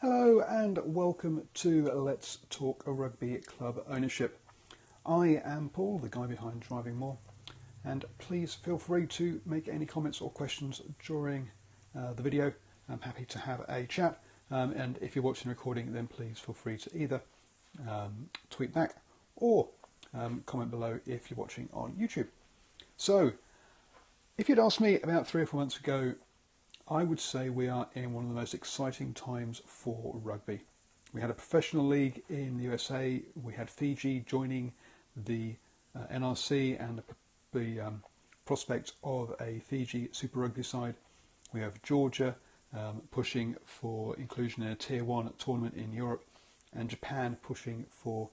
Hello and welcome to Let's Talk Rugby Club Ownership. I am Paul, the guy behind Driving More, and please feel free to make any comments or questions during the video. I'm happy to have a chat, and if you're watching the recording, then please feel free to either tweet back or comment below if you're watching on YouTube. So, if you'd asked me about 3 or 4 months ago, I would say we are in one of the most exciting times for rugby. We had a professional league in the USA, we had Fiji joining the NRC and the prospect of a Fiji Super Rugby side. We have Georgia pushing for inclusion in a Tier 1 tournament in Europe, and Japan pushing for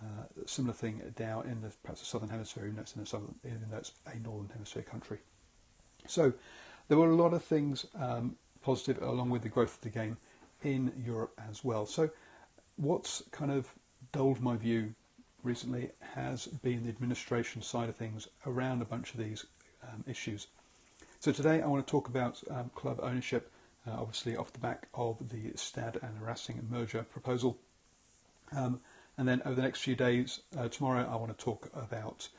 a similar thing down in perhaps the Southern Hemisphere, even though it's a Northern Hemisphere country. So there were a lot of things positive along with the growth of the game in Europe as well. So what's kind of dulled my view recently has been the administration side of things around a bunch of these issues. So today I want to talk about club ownership, obviously off the back of the Stad and Racing merger proposal. And then over the next few days, tomorrow I want to talk about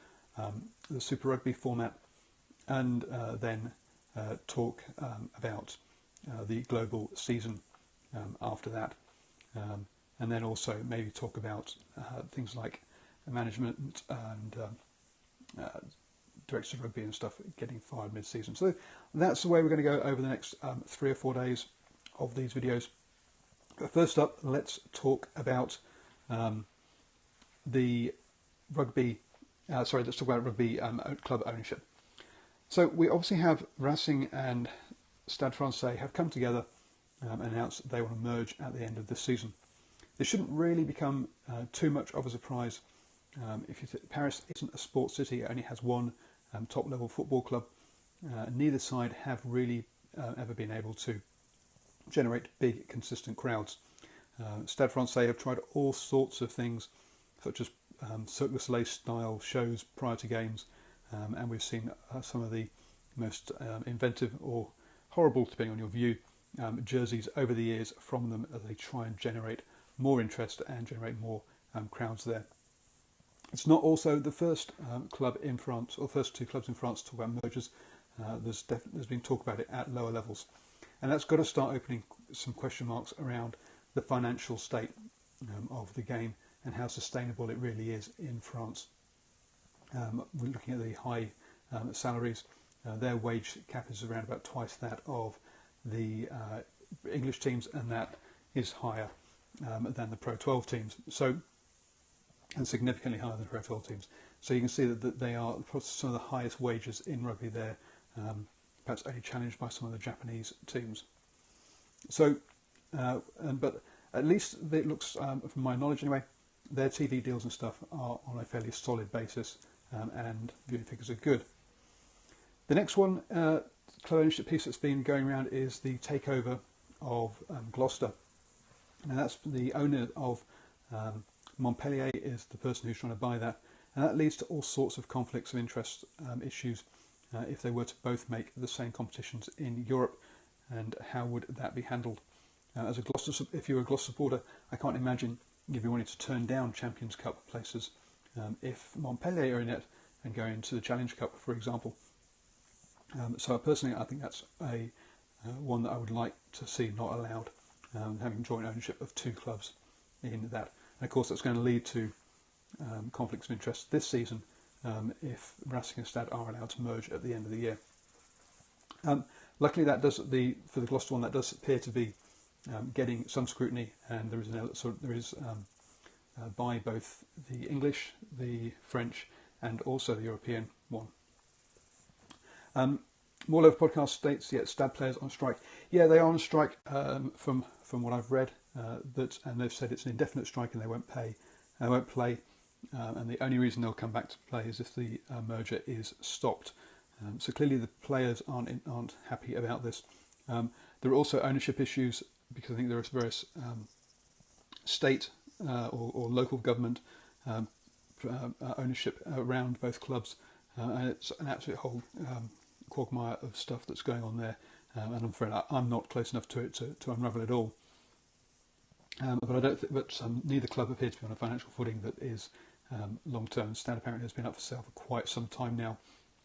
the Super Rugby format, and then talk about the global season after that, and then also maybe talk about things like management and directors of rugby and stuff getting fired mid-season. So that's the way we're going to go over the next 3 or 4 days of these videos. But first up, let's talk about the rugby. Let's talk about rugby club ownership. So we obviously have Racing and Stade Francais have come together and announced that they want to merge at the end of this season. This shouldn't really become too much of a surprise. Paris isn't a sports city; it only has one top-level football club. Neither side have really ever been able to generate big, consistent crowds. Stade Francais have tried all sorts of things, such as Cirque du Soleil style shows prior to games. And we've seen some of the most inventive or horrible, depending on your view, jerseys over the years from them as they try and generate more interest and generate more crowds there. It's not also the first club in France, or first 2 clubs in France, to talk about mergers. There's been talk about it at lower levels. And that's got to start opening some question marks around the financial state of the game and how sustainable it really is in France. We're looking at the high salaries. Their wage cap is around about twice that of the English teams, and that is higher than the Pro 12 teams. So, and significantly higher than the Pro 12 teams. So you can see that they are some of the highest wages in rugby there, perhaps only challenged by some of the Japanese teams. So, but at least it looks, from my knowledge anyway, their TV deals and stuff are on a fairly solid basis. And viewing figures are good. The next one, club ownership piece that's been going around is the takeover of Gloucester. Now that's the owner of Montpellier is the person who's trying to buy that, and that leads to all sorts of conflicts of interest issues if they were to both make the same competitions in Europe, and how would that be handled? As a Gloucester, if you're a Gloucester supporter, I can't imagine you'd be wanting to turn down Champions Cup places. If Montpellier are in it and go into the Challenge Cup, for example. So personally, I think that's a one that I would like to see not allowed, having joint ownership of 2 clubs in that. And of course, that's going to lead to conflicts of interest this season if Racing and Stade are allowed to merge at the end of the year. Luckily, for the Gloucester one, that does appear to be getting some scrutiny, and there is by both the English, the French, and also the European one. More Love Podcast states, Stad players on strike. Yeah, they are on strike from what I've read, and they've said it's an indefinite strike and they won't play, and the only reason they'll come back to play is if the merger is stopped. So clearly the players aren't happy about this. There are also ownership issues, because I think there are various state or local government ownership around both clubs, and it's an absolute whole quagmire of stuff that's going on there, and I'm afraid I'm not close enough to it to unravel it all. But I don't. But neither club appear to be on a financial footing that is long term. Stad apparently has been up for sale for quite some time now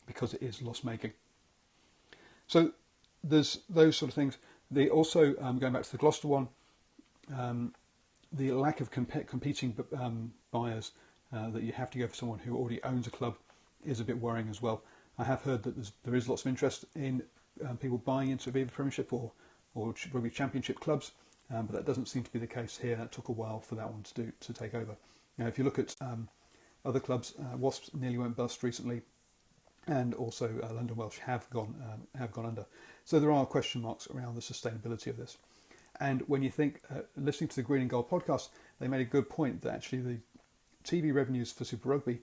because it is loss making. So there's those sort of things. They also going back to the Gloucester one, the lack of competing buyers that you have to go for someone who already owns a club is a bit worrying as well. I have heard that there is lots of interest in people buying into Aviva Premiership or Rugby Championship clubs, but that doesn't seem to be the case here. That took a while for that one to take over. Now, if you look at other clubs, Wasps nearly went bust recently, and also London Welsh have gone under. So there are question marks around the sustainability of this. And when you think, listening to the Green and Gold podcast, they made a good point that actually the TV revenues for Super Rugby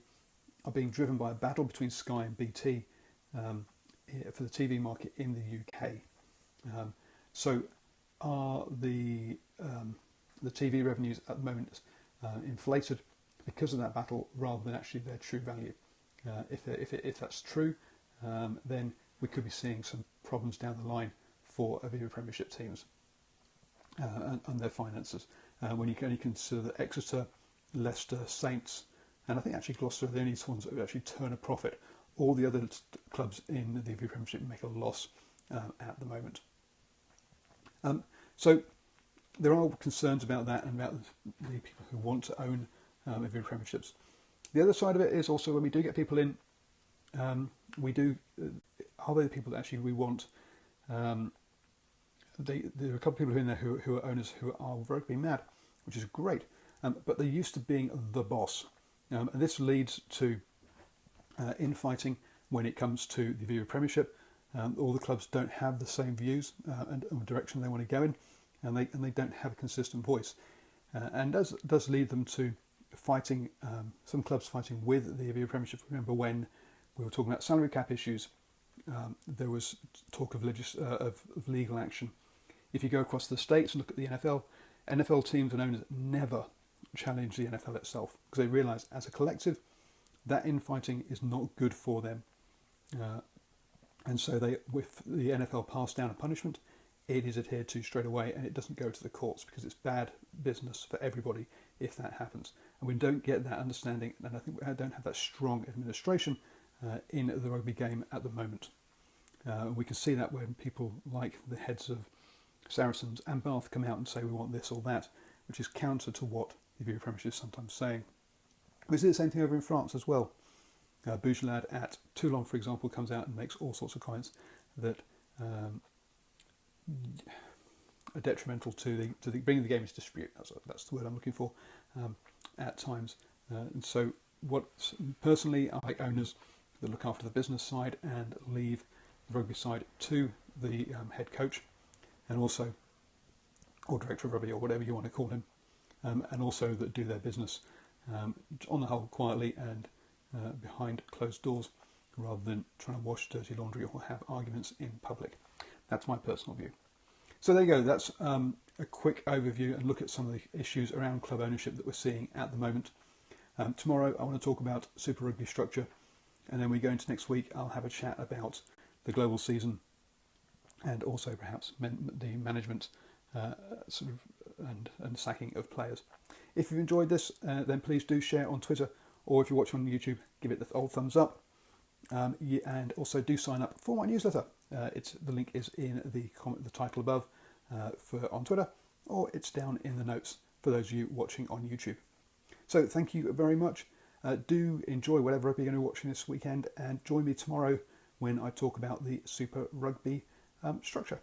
are being driven by a battle between Sky and BT for the TV market in the UK. So are the TV revenues at the moment inflated because of that battle rather than actually their true value? If that's true, then we could be seeing some problems down the line for Aviva Premiership teams and their finances. When you can only consider that Exeter, Leicester, Saints, and I think actually Gloucester are the only ones that actually turn a profit. All the other clubs in the Aviva Premiership make a loss at the moment. So there are concerns about that and about the people who want to own Aviva Premierships. The other side of it is also when we do get people in, are they the people that actually we want? There are a couple of people in there who are owners who are rugby mad, which is great, but they're used to being the boss. And this leads to infighting when it comes to the Aviva Premiership. All the clubs don't have the same views and direction they want to go in, and they don't have a consistent voice, and does lead them to fighting. Some clubs fighting with the Aviva Premiership. Remember when we were talking about salary cap issues, there was talk of legal action. If you go across the states and look at the NFL teams and owners never challenge the NFL itself because they realise as a collective that infighting is not good for them. And so if the NFL pass down a punishment, it is adhered to straight away and it doesn't go to the courts because it's bad business for everybody if that happens. And we don't get that understanding, and I think we don't have that strong administration in the rugby game at the moment. We can see that when people like the heads of Saracens and Bath come out and say we want this or that, which is counter to what the Aviva Premiership is sometimes saying. We see the same thing over in France as well. Bougelad at Toulon, for example, comes out and makes all sorts of comments that are detrimental to bringing the game into dispute. That's the word I'm looking for at times. And so, personally, I like owners that look after the business side and leave the rugby side to the head coach, and also or director of rugby or whatever you want to call him, and also that do their business on the whole quietly and behind closed doors, rather than trying to wash dirty laundry or have arguments in public. That's my personal view. So there you go. That's a quick overview and look at some of the issues around club ownership that we're seeing at the moment. Tomorrow I want to talk about Super Rugby structure, and then we go into next week. I'll have a chat about the global season and also perhaps the management and sacking of players. If you've enjoyed this, then please do share on Twitter, or if you're watching on YouTube, give it the old thumbs up. And also do sign up for my newsletter. The link is in the title above on Twitter, or it's down in the notes for those of you watching on YouTube. So thank you very much. Do enjoy whatever rugby you're going to be watching this weekend, and join me tomorrow when I talk about the Super Rugby structure.